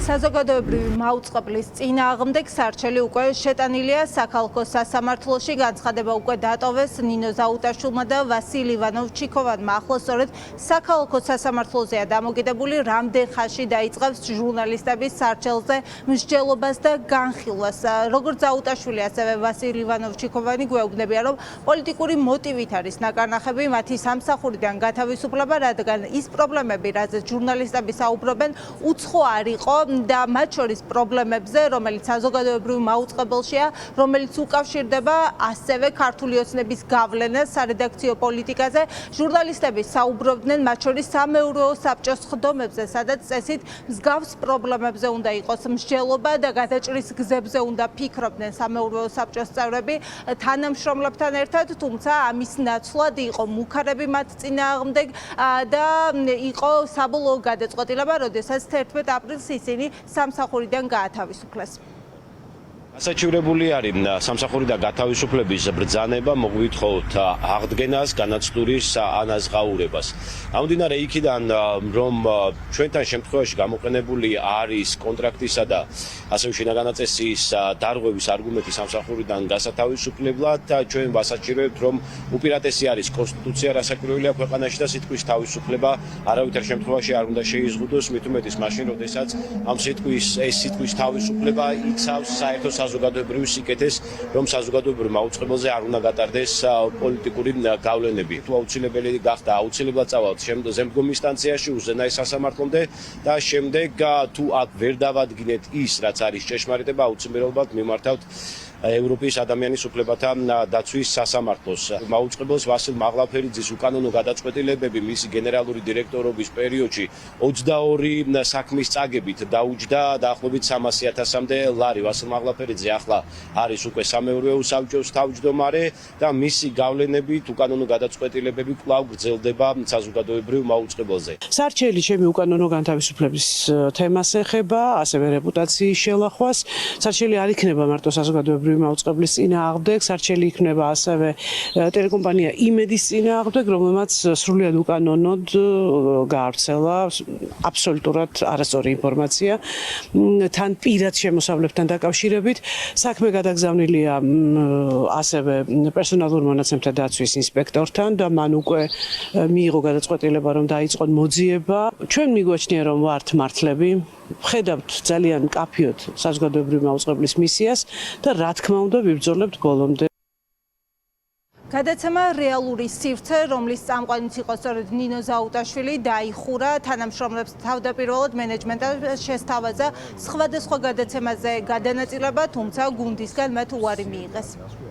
საზოგადოებრივი მაუწყებლის წინააღმდეგ სარჩელი უკვე შეტანილია საქალაქო სასამართლოში. განცხადება უკვე დატოვეს ნინო ზაუტაშვილმა და ვასილ ივანოვ-ჩიქოვანმა. ახლა სწორედ საქალაქო სასამართლოზეა დამოკიდებული, რამდენ ხანში დაიწყებს ჟურნალისტების სარჩელზე მსჯელობას და განხილვას. როგორც ზაუტაშვილი, ასევე ვასილ ივანოვ-ჩიქოვანი გვეუბნებიან, რომ პოლიტიკური მოტივით არის ნაკარნახები მათი სამსახურიდან გათავისუფლება, რადგან ის პრობლემები, რაზეც ჟურნალისტები საუბრობენ, უცხო არ იყო და მათ შორის პრობლემებზე, რომელიც საზოგადოებრივ მაუწყებელშია, რომელიც უკავშირდება ასევე ქართული ოცნების გავლენას სარედაქციო პოლიტიკაზე, ჟურნალისტები საუბრობდნენ მათ შორის სამეურვეო საბჭოს ხდომებზე, სადაც წესით მსგავს პრობლემებზე უნდა იყოს მსჯელობა და გადაჭრის გზებზე უნდა ფიქრობდნენ სამეურვეო საბჭოს წევრები თანამშრომლებთან ერთად, თუმცა ამის ნაცვლად იყო მუქარები მათ წინააღმდეგ და იყო საბოლოო გადაწყვეტილება, როდესაც 11 აპრილს ისინი სამსახურიდან გაათავისუფლეს. ასაჩივრებული არის სამსახურიდან გათავისუფლების ბრძანება, მოგვითხოვთ აღდგენას, განაცდურის ანაზღაურებას. Ამდინარე იქიდან, რომ ჩვენთან შემთხვევაში გამოყენებული არის კონტრაქტისა და ასევე შინაგანაწესის დარღვევის არგუმენტი სამსახურიდან გასათავისუფლებლად, ჩვენ ვასაჩივრებთ, რომ უპირატესი არის კონსტიტუცია, რასაკვირველია ქვეყანაში და სიტყვის თავისუფლება არავითარ შემთხვევაში არ უნდა შეიზღუდოს, მით უმეტეს მაშინ, როდესაც ამ სიტყვის თავისუფლება იცავს საერთო საზოგადოებრივ სიკეთეს, რომ საზოგადოებრივ მაუწყებელზე არ უნდა გატარდეს პოლიტიკური გავლენები. თუ აუცილებელი გახდა, აუცილებლად წავალთ შემდგომ ინსტანციაში, უზენაეს სასამართლომდე და შემდეგ თუ აქ ვერ დავადგინეთ ის, რაც არის ჭეშმარიტება, აუცილებლად მიმართავთ ევროპის ადამიანის უფლებათა დაცვის სასამართლოს. მაუწყებელს ვასილ მაღლაფერიძის უკანონო გადაწყვეტილებები მისი გენერალური დირექტორობის პერიოდში 22 საქმის წაგებით დაუჯდა დაახლოებით 300,000-მდე ლარი. ვასილ მაღლაფერიძე ახლა არის უკვე სამეურვეო საბჭოს თავმჯდომარე და მისი გავლენებით უკანონო გადაწყვეტილებები კვლავ გრძელდება საზოგადოებრივ მაუწყებელზე. სარჩელი ჩემი უკანონო განთავისუფლების თემას ეხება, ასევე რეპუტაციის შელახვას. სარჩელი არ იქნება მარტო საზოგადოებრივ მაუწყებლის წინააღმდეგ, სარჩელი იქნება ასევე ტელეკომპანია იმედის წინააღმდეგ, რომელმაც სრულიად უკანონოდ გაავრცელა აბსოლუტურად არასწორი ინფორმაცია თან პირად შემოსავლებთან დაკავშირებით. საქმე გადაგზავნილია ასევე პერსონალურ მონაცემთა დაცვის ინსპექტორთან და მან უკვე მიიღო გადაწყვეტილება, რომ დაიწყონ მოძიება. ჩვენ მიგვაჩნია, რომ ვართ მართლები, ვხედავთ ძალიან მკაფიოდ საზოგადოებრივი მაუწყებლის მისიას და რა თქმა უნდა ვიბრძოლებთ ბოლომდე. გადაცემა რეალური სივრცე, რომლის წამყვანიც იყო სწორედ ნინო ზაუტაშვილი, დაიხურა თანამშრომლებს თავდაპირველად მენეჯმენტს შესთავაზა სხვადასხვა გადაცემაზე გადანაწილება, თუმცა გუნდისგან მათ უარი მიიღეს.